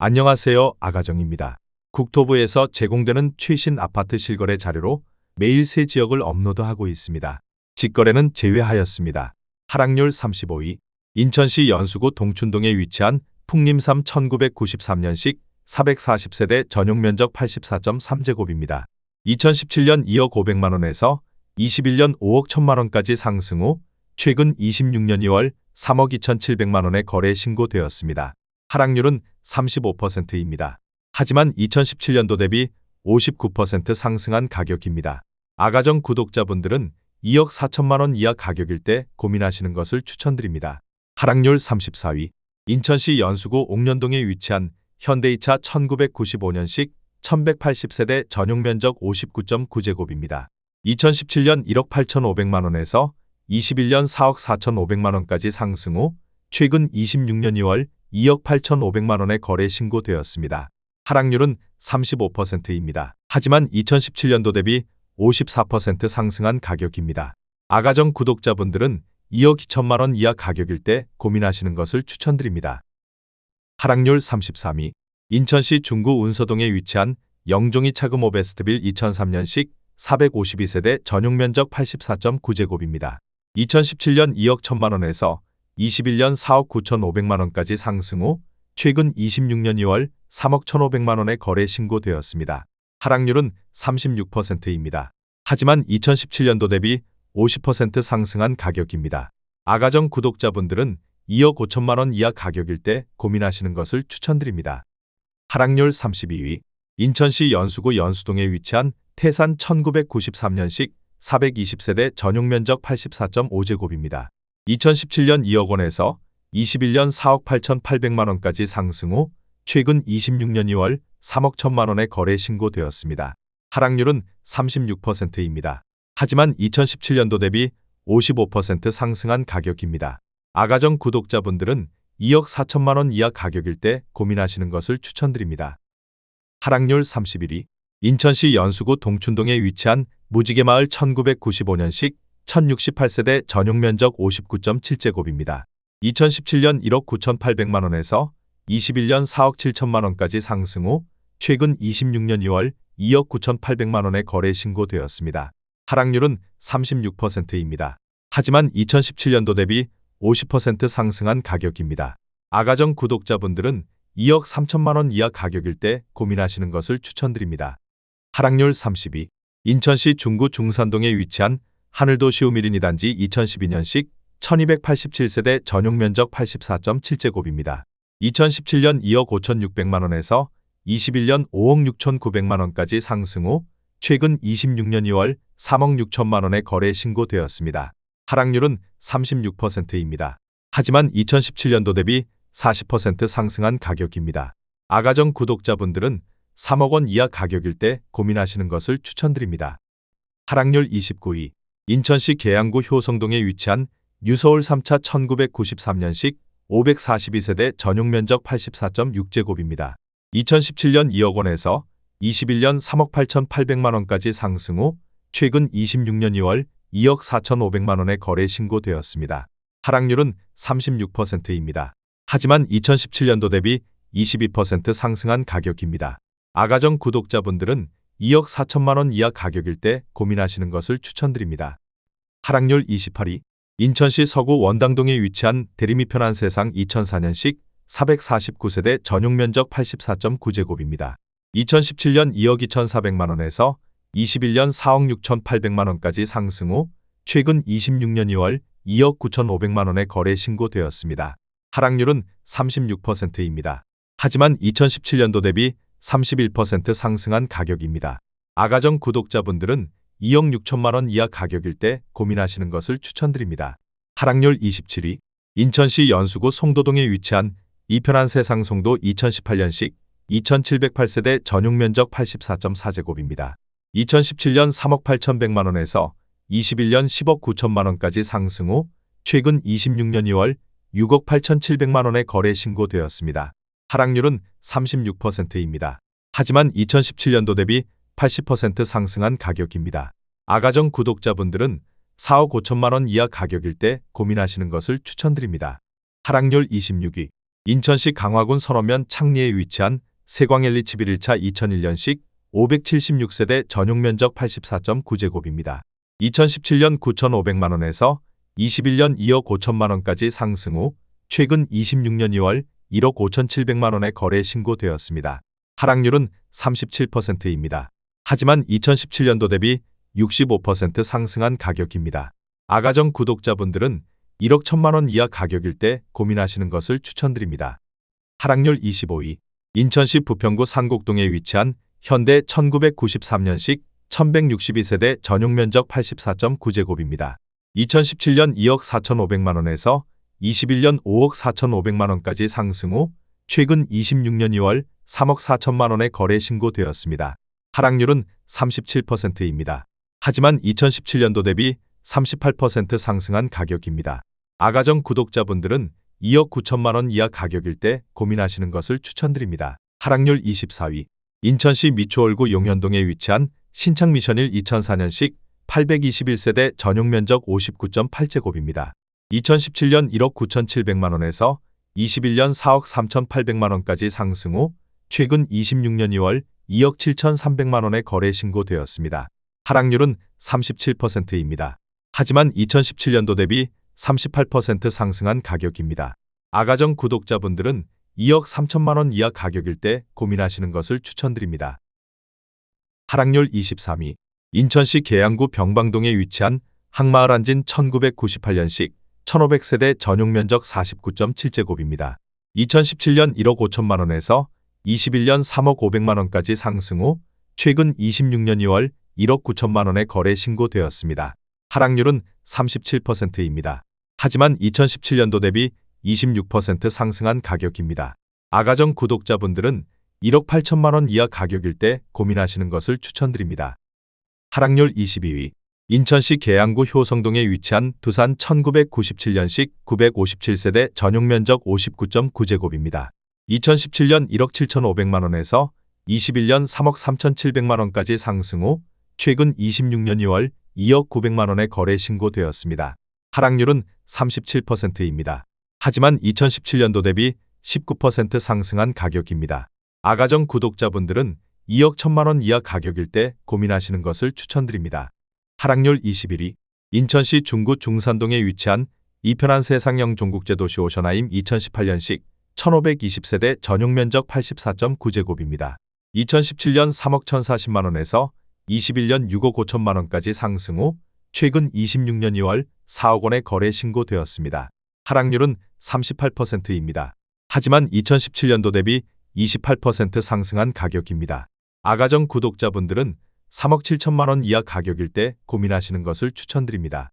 안녕하세요. 아가정입니다. 국토부에서 제공되는 최신 아파트 실거래 자료로 매일 새 지역을 업로드하고 있습니다. 직거래는 제외하였습니다. 하락률 35위. 인천시 연수구 동춘동에 위치한 풍림삼 1993년식 440세대 전용면적 84.3제곱입니다. 2017년 2억 500만원에서 21년 5억 1000만원까지 상승 후 최근 26년 2월 3억 2700만원에 거래 신고되었습니다. 하락률은 35%입니다. 하지만 2017년도 대비 59% 상승한 가격입니다. 아가정 구독자분들은 2억 4천만원 이하 가격일 때 고민하시는 것을 추천드립니다. 하락률 34위. 인천시 연수구 옥년동에 위치한 현대이차 1995년식 1180세대 전용면적 59.9제곱입니다. 2017년 1억 8,500만원에서 21년 4억 4,500만원까지 상승 후 최근 26년 2월 2억 8,500만원에 거래 신고되었습니다. 하락률은 35%입니다. 하지만 2017년도 대비 54% 상승한 가격입니다. 아가정 구독자분들은 2억 2천만원 이하 가격일 때 고민하시는 것을 추천드립니다. 하락률 33위. 인천시 중구 운서동에 위치한 영종이 차금 오베스트빌 2003년식 452세대 전용면적 84.9제곱입니다. 2017년 2억 1천만원에서 21년 4억 9,500만원까지 상승 후 최근 26년 2월 3억 1,500만원에 거래 신고되었습니다. 하락률은 36%입니다. 하지만 2017년도 대비 50% 상승한 가격입니다. 아가정 구독자분들은 2억 5천만원 이하 가격일 때 고민하시는 것을 추천드립니다. 하락률 32위. 인천시 연수구 연수동에 위치한 태산 1993년식 420세대 전용면적 84.5제곱입니다. 2017년 2억 원에서 21년 4억 8,800만원까지 상승 후 최근 26년 2월 3억 1천만원에 거래 신고되었습니다. 하락률은 36%입니다. 하지만 2017년도 대비 55% 상승한 가격입니다. 아가정 구독자분들은 2억 4천만원 이하 가격일 때 고민하시는 것을 추천드립니다. 하락률 31위. 인천시 연수구 동춘동에 위치한 무지개마을 1995년식 1068세대 전용면적 59.7제곱입니다. 2017년 1억 9,800만원에서 21년 4억 7천만원까지 상승 후 최근 26년 2월 2억 9,800만원에 거래 신고되었습니다. 하락률은 36%입니다. 하지만 2017년도 대비 50% 상승한 가격입니다. 아가정 구독자분들은 2억 3천만원 이하 가격일 때 고민하시는 것을 추천드립니다. 하락률 30위. 인천시 중구 중산동에 위치한 하늘도시우미리니 단지 2012년식 1287세대 전용면적 84.7제곱입니다. 2017년 2억 5,600만원에서 21년 5억 6,900만원까지 상승 후 최근 26년 2월 3억 6천만원에 거래 신고되었습니다. 하락률은 36%입니다. 하지만 2017년도 대비 40% 상승한 가격입니다. 아가정 구독자분들은 3억 원 이하 가격일 때 고민하시는 것을 추천드립니다. 하락률 29위. 인천시 계양구 효성동에 위치한 뉴서울 3차 1993년식 542세대 전용면적 84.6제곱입니다. 2017년 2억 원에서 21년 3억 8,800만원까지 상승 후 최근 26년 2월 2억 4,500만원에 거래 신고되었습니다. 하락률은 36%입니다. 하지만 2017년도 대비 22% 상승한 가격입니다. 아가정 구독자분들은 2억 4천만원 이하 가격일 때 고민하시는 것을 추천드립니다. 하락률 28위. 인천시 서구 원당동에 위치한 대림이 편한 세상 2004년식 449세대 전용면적 84.9제곱입니다. 2017년 2억 2,400만원에서 21년 4억 6,800만원까지 상승 후 최근 26년 2월 2억 9,500만원에 거래 신고되었습니다. 하락률은 36%입니다. 하지만 2017년도 대비 31% 상승한 가격입니다. 아가정 구독자분들은 2억 6천만원 이하 가격일 때 고민하시는 것을 추천드립니다. 하락률 27위. 인천시 연수구 송도동에 위치한 이편한 세상 송도 2018년식 2708세대 전용면적 84.4제곱입니다. 2017년 3억 8,100만원에서 21년 10억 9천만원까지 상승 후 최근 26년 2월 6억 8,700만원에 거래 신고되었습니다. 하락률은 36%입니다. 하지만 2017년도 대비 80% 상승한 가격입니다. 아가정 구독자분들은 4억 5천만원 이하 가격일 때 고민하시는 것을 추천드립니다. 하락률 26위. 인천시 강화군 선원면 창리에 위치한 세광LH 1차 2001년식 576세대 전용 면적 84.9제곱입니다. 2017년 9,500만원에서 21년 2억 5천만원까지 상승 후 최근 26년 2월 1억 5,700만원에 거래 신고되었습니다. 하락률은 37%입니다. 하지만 2017년도 대비 65% 상승한 가격입니다. 아가정 구독자분들은 1억 1천만원 이하 가격일 때 고민하시는 것을 추천드립니다. 하락률 25위. 인천시 부평구 상곡동에 위치한 현대 1993년식 1162세대 전용 면적 84.9제곱입니다. 2017년 2억 4,500만원에서 21년 5억 4,500만원까지 상승 후 최근 26년 2월 3억 4천만원에 거래 신고되었습니다. 하락률은 37%입니다. 하지만 2017년도 대비 38% 상승한 가격입니다. 아가정 구독자분들은 2억 9천만원 이하 가격일 때 고민하시는 것을 추천드립니다. 하락률 24위. 인천시 미추홀구 용현동에 위치한 신창미션일 2004년식 821세대 전용 면적 59.8제곱입니다. 2017년 1억 9,700만원에서 21년 4억 3,800만원까지 상승 후 최근 26년 2월 2억 7,300만원에 거래 신고되었습니다. 하락률은 37%입니다. 하지만 2017년도 대비 38% 상승한 가격입니다. 아가정 구독자분들은 2억 3천만원 이하 가격일 때 고민하시는 것을 추천드립니다. 하락률 23위. 인천시 계양구 병방동에 위치한 항마을 한진 1998년식 1500세대 전용 면적 49.7제곱입니다. 2017년 1억 5천만원에서 21년 3억 500만원까지 상승 후 최근 26년 2월 1억 9천만원에 거래 신고되었습니다. 하락률은 37%입니다. 하지만 2017년도 대비 26% 상승한 가격입니다. 아가정 구독자분들은 1억 8천만원 이하 가격일 때 고민하시는 것을 추천드립니다. 하락률 22위. 인천시 계양구 효성동에 위치한 두산 1997년식 957세대 전용 면적 59.9제곱입니다. 2017년 1억 7,500만원에서 21년 3억 3,700만원까지 상승 후 최근 26년 2월 2억 900만원에 거래 신고되었습니다. 하락률은 37%입니다. 하지만 2017년도 대비 19% 상승한 가격입니다. 아가정 구독자분들은 2억 1천만원 이하 가격일 때 고민하시는 것을 추천드립니다. 하락률 21위. 인천시 중구 중산동에 위치한 이편한 세상형 종국제 도시 오션하임 2018년식 1520세대 전용 면적 84.9제곱입니다. 2017년 3억 1,040만원에서 21년 6억 5천만원까지 상승 후 최근 26년 2월 4억 원에 거래 신고되었습니다. 하락률은 38%입니다. 하지만 2017년도 대비 28% 상승한 가격입니다. 아가정 구독자분들은 3억 7천만원 이하 가격일 때 고민하시는 것을 추천드립니다.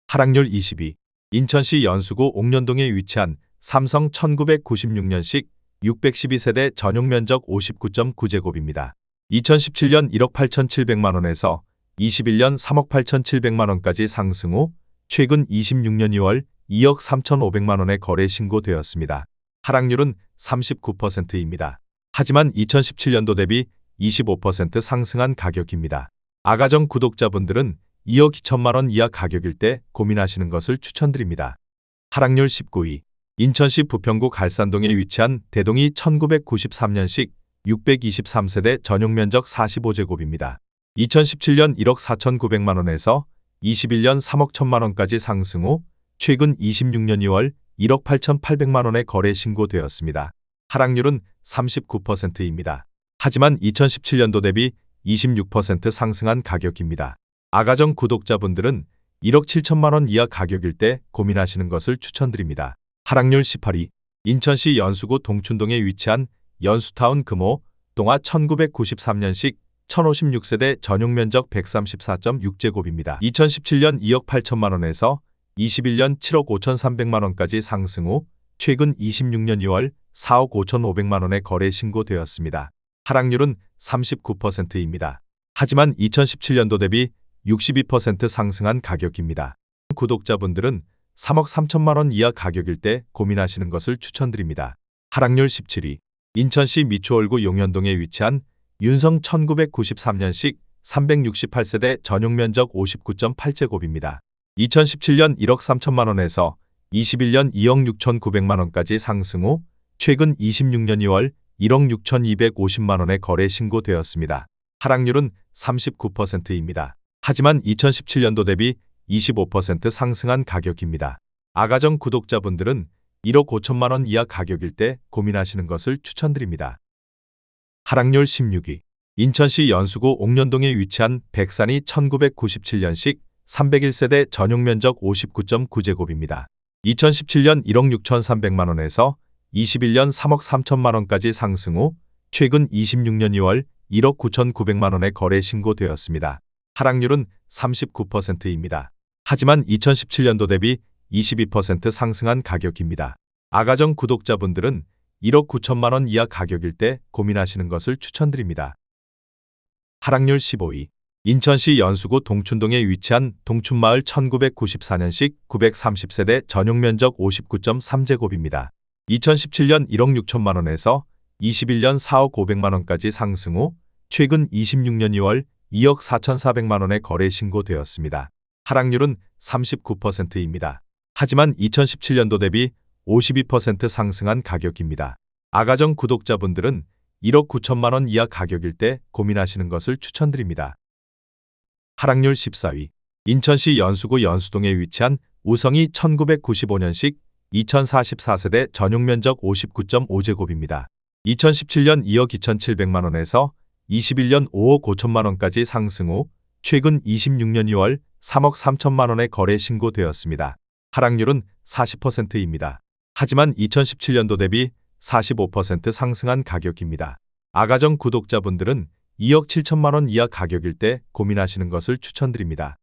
하락률 20위. 인천시 연수구 옥년동에 위치한 삼성 1996년식 612세대 전용 면적 59.9제곱입니다. 2017년 1억 8,700만원에서 21년 3억 8,700만원까지 상승 후 최근 26년 2월 2억 3,500만원에 거래 신고되었습니다. 하락률은 39%입니다. 하지만 2017년도 대비 25% 상승한 가격입니다. 아가정 구독자분들은 2억 2천만원 이하 가격일 때 고민하시는 것을 추천드립니다. 하락률 19위. 인천시 부평구 갈산동에 위치한 대동이 1993년식 623세대 전용 면적 45제곱입니다. 2017년 1억 4,900만원에서 21년 3억 1천만원까지 상승 후 최근 26년 2월 1억 8,800만원에 거래 신고되었습니다. 하락률은 39%입니다. 하지만 2017년도 대비 26% 상승한 가격입니다. 아가정 구독자분들은 1억 7천만원 이하 가격일 때 고민하시는 것을 추천드립니다. 하락률 18위. 인천시 연수구 동춘동에 위치한 연수타운 금호 동화 1993년식 1056세대 전용 면적 134.6제곱입니다. 2017년 2억 8천만원에서 21년 7억 5,300만원까지 상승 후 최근 26년 2월 4억 5,500만원에 거래 신고되었습니다. 하락률은 39%입니다. 하지만 2017년도 대비 62% 상승한 가격입니다. 구독자분들은 3억 3천만원 이하 가격일 때 고민하시는 것을 추천드립니다. 하락률 17위. 인천시 미추홀구 용현동에 위치한 윤성 1993년식 368세대 전용 면적 59.8제곱입니다. 2017년 1억 3천만원에서 21년 2억 6,900만원까지 상승 후 최근 26년 2월 1억 6,250만 원의 거래 신고되었습니다. 하락률은 39%입니다. 하지만 2017년도 대비 25% 상승한 가격입니다. 아가정 구독자분들은 1억 5천만 원 이하 가격일 때 고민하시는 것을 추천드립니다. 하락률 16위. 인천시 연수구 옥년동에 위치한 백산이 1997년식 301세대 전용 면적 59.9제곱입니다. 2017년 1억 6,300만 원에서 21년 3억 3천만 원까지 상승 후 최근 26년 2월 1억 9,900만 원에 거래 신고되었습니다. 하락률은 39%입니다. 하지만 2017년도 대비 22% 상승한 가격입니다. 아가정 구독자분들은 1억 9천만 원 이하 가격일 때 고민하시는 것을 추천드립니다. 하락률 15위. 인천시 연수구 동춘동에 위치한 동춘마을 1994년식 930세대 전용 면적 59.3제곱입니다. 2017년 1억 6천만 원에서 21년 4억 500만 원까지 상승 후 최근 26년 2월 2억 4,400만 원에 거래 신고되었습니다. 하락률은 39%입니다. 하지만 2017년도 대비 52% 상승한 가격입니다. 아가정 구독자분들은 1억 9천만 원 이하 가격일 때 고민하시는 것을 추천드립니다. 하락률 14위. 인천시 연수구 연수동에 위치한 우성이 1995년식 2044세대 전용 면적 59.5제곱입니다. 2017년 2억 2,700만 원에서 21년 5억 5천만 원까지 상승 후 최근 26년 2월 3억 3천만 원에 거래 신고되었습니다. 하락률은 40%입니다. 하지만 2017년도 대비 45% 상승한 가격입니다. 아가정 구독자분들은 2억 7천만 원 이하 가격일 때 고민하시는 것을 추천드립니다.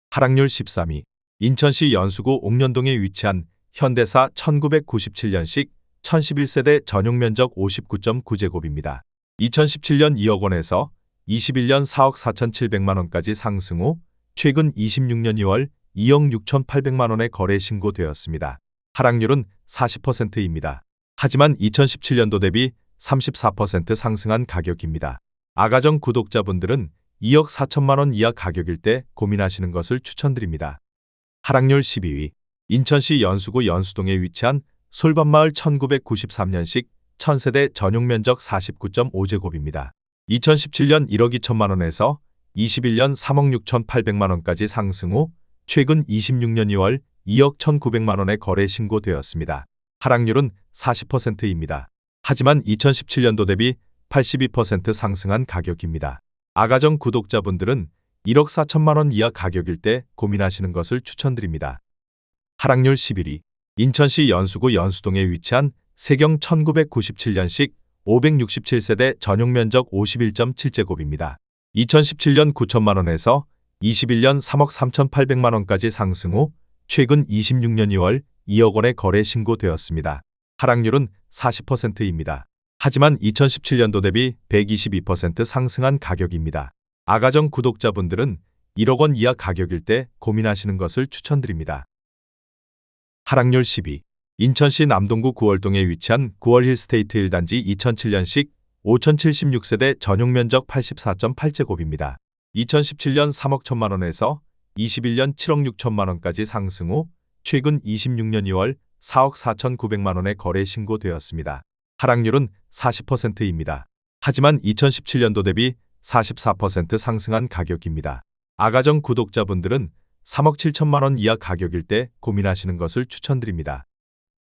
하락률 13위. 인천시 연수구 옥년동에 위치한 현대사 1997년식 1011세대 전용 면적 59.9제곱입니다. 2017년 2억 원에서 21년 4억 4,700만 원까지 상승 후 최근 26년 2월 2억 6,800만 원에 거래 신고되었습니다. 하락률은 40%입니다. 하지만 2017년도 대비 34% 상승한 가격입니다. 아가정 구독자분들은 2억 4천만 원 이하 가격일 때 고민하시는 것을 추천드립니다. 하락률 12위. 인천시 연수구 연수동에 위치한 솔밭마을 1993년식 1000세대 전용 면적 49.5제곱입니다. 2017년 1억 2천만 원에서 21년 3억 6,800만 원까지 상승 후 최근 26년 2월 2억 1,900만 원에 거래 신고되었습니다. 하락률은 40%입니다. 하지만 2017년도 대비 82% 상승한 가격입니다. 아가정 구독자분들은 1억 4천만 원 이하 가격일 때 고민하시는 것을 추천드립니다. 하락률 11위. 인천시 연수구 연수동에 위치한 세경 1997년식 567세대 전용 면적 51.7제곱입니다. 2017년 9천만 원에서 21년 3억 3,800만 원까지 상승 후 최근 26년 2월 2억 원에 거래 신고되었습니다. 하락률은 40%입니다. 하지만 2017년도 대비 122% 상승한 가격입니다. 아가정 구독자분들은 1억 원 이하 가격일 때 고민하시는 것을 추천드립니다. 하락률 10위. 인천시 남동구 구월동에 위치한 구월힐스테이트 1단지 2007년식 5076세대 전용 면적 84.8제곱입니다. 2017년 3억 1천만 원에서 21년 7억 6천만 원까지 상승 후 최근 26년 2월 4억 4,900만 원에 거래 신고되었습니다. 하락률은 40%입니다. 하지만 2017년도 대비 44% 상승한 가격입니다. 아가정 구독자분들은 3억 7천만 원 이하 가격일 때 고민하시는 것을 추천드립니다.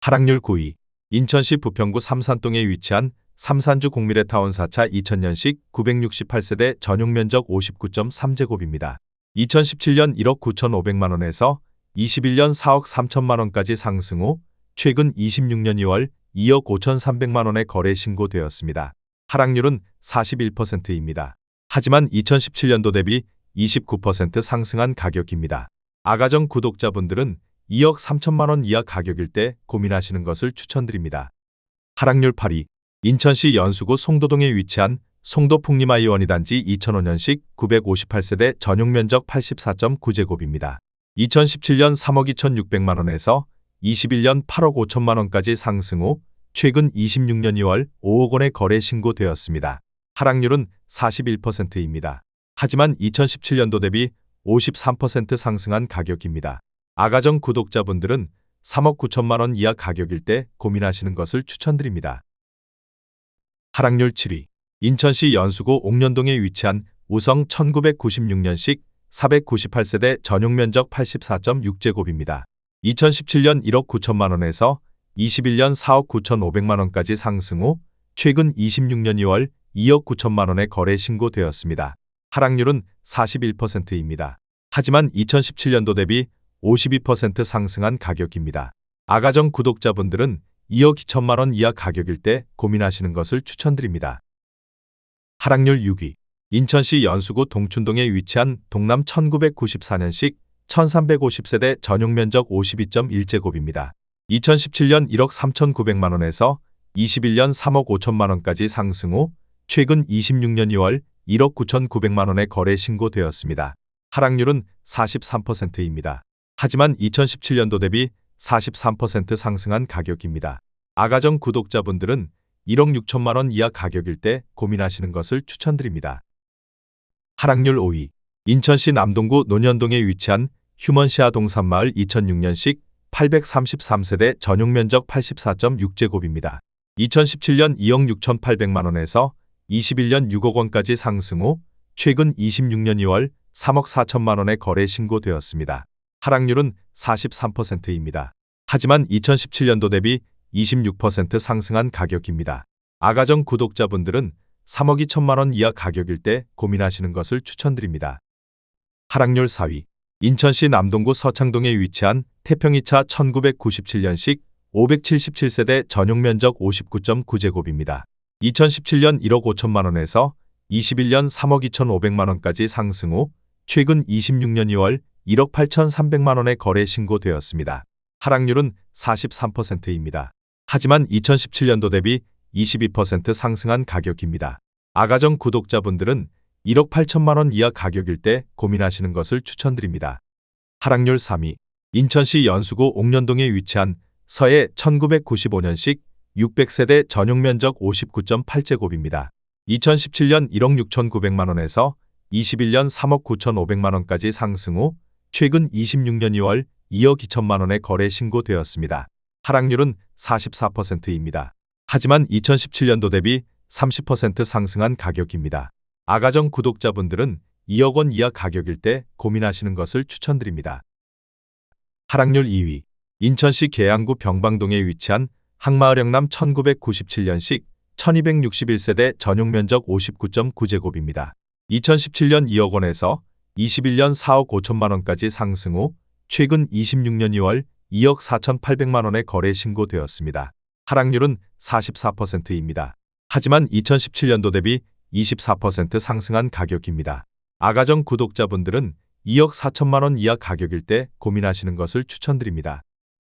하락률 9위. 인천시 부평구 삼산동에 위치한 삼산주 공미래타운 4차 2000년식 968세대 전용 면적 59.3제곱입니다. 2017년 1억 9,500만 원에서 21년 4억 3천만 원까지 상승 후 최근 26년 2월 2억 5,300만 원에 거래 신고되었습니다. 하락률은 41%입니다. 하지만 2017년도 대비 29% 상승한 가격입니다. 아가정 구독자분들은 2억 3천만 원 이하 가격일 때 고민하시는 것을 추천드립니다. 하락률 8위. 인천시 연수구 송도동에 위치한 송도 풍림아이원이 단지 2005년식 958세대 전용 면적 84.9제곱입니다. 2017년 3억 2,600만 원에서 21년 8억 5천만 원까지 상승 후 최근 26년 2월 5억 원에 거래 신고되었습니다. 하락률은 41%입니다. 하지만 2017년도 대비 53% 상승한 가격입니다. 아가정 구독자분들은 3억 9천만 원 이하 가격일 때 고민하시는 것을 추천드립니다. 하락률 7위. 인천시 연수구 옥년동에 위치한 우성 1996년식 498세대 전용 면적 84.6제곱입니다. 2017년 1억 9천만 원에서 21년 4억 9천5백만 원까지 상승 후 최근 26년 2월 2억 9천만 원에 거래 신고되었습니다. 하락률은 41%입니다. 하지만 2017년도 대비 52% 상승한 가격입니다. 아가정 구독자분들은 2억 2천만 원 이하 가격일 때 고민하시는 것을 추천드립니다. 하락률 6위. 인천시 연수구 동춘동에 위치한 동남 1994년식 1350세대 전용 면적 52.1제곱입니다. 2017년 1억 3천9백만 원에서 21년 3억 5천만 원까지 상승 후 최근 26년 2월 1억 9천9백만 원에 거래 신고되었습니다. 하락률은 43%입니다. 하지만 2017년도 대비 43% 상승한 가격입니다. 아가정 구독자분들은 1억 6천만 원 이하 가격일 때 고민하시는 것을 추천드립니다. 하락률 5위. 인천시 남동구 논현동에 위치한 휴먼시아 동산마을 2006년식 833세대 전용 면적 84.6제곱입니다. 2017년 2억 6천8백만 원에서 21년 6억 원까지 상승 후 최근 26년 2월 3억 4천만 원에 거래 신고되었습니다. 하락률은 43%입니다. 하지만 2017년도 대비 26% 상승한 가격입니다. 아가정 구독자분들은 3억 2천만 원 이하 가격일 때 고민하시는 것을 추천드립니다. 하락률 4위. 인천시 남동구 서창동에 위치한 태평2차 1997년식 577세대 전용 면적 59.9제곱입니다. 2017년 1억 5천만 원에서 21년 3억 2천5백만 원까지 상승 후 최근 26년 2월 1억 8천3백만 원에 거래 신고되었습니다. 하락률은 43%입니다. 하지만 2017년도 대비 22% 상승한 가격입니다. 아가정 구독자분들은 1억 8천만 원 이하 가격일 때 고민하시는 것을 추천드립니다. 하락률 3위. 인천시 연수구 옥년동에 위치한 서해 1995년식 600세대 전용 면적 59.8제곱입니다. 2017년 1억 6천9백만 원에서 21년 3억 9천5백만 원까지 상승 후 최근 26년 2월 2억 2천만 원에 거래 신고되었습니다. 하락률은 44%입니다. 하지만 2017년도 대비 30% 상승한 가격입니다. 아가정 구독자분들은 2억 원 이하 가격일 때 고민하시는 것을 추천드립니다. 하락률 2위. 인천시 계양구 병방동에 위치한 항마을 영남 1997년식 1261세대 전용 면적 59.9제곱입니다. 2017년 2억 원에서 21년 4억 5천만 원까지 상승 후 최근 26년 2월 2억 4천8백만 원에 거래 신고되었습니다. 하락률은 44%입니다. 하지만 2017년도 대비 24% 상승한 가격입니다. 아가정 구독자분들은 2억 4천만 원 이하 가격일 때 고민하시는 것을 추천드립니다.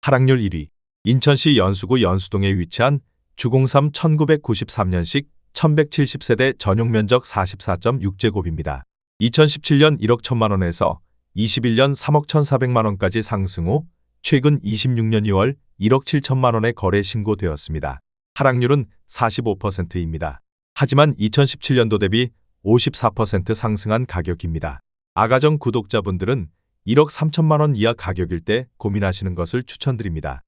하락률 1위. 인천시 연수구 연수동에 위치한 주공삼 1993년식 1170세대 전용 면적 44.6제곱입니다. 2017년 1억 1천만 원에서 21년 3억 1,400만 원까지 상승 후 최근 26년 2월 1억 7천만 원에 거래 신고되었습니다. 하락률은 45%입니다. 하지만 2017년도 대비 54% 상승한 가격입니다. 아가정 구독자분들은 1억 3천만 원 이하 가격일 때 고민하시는 것을 추천드립니다.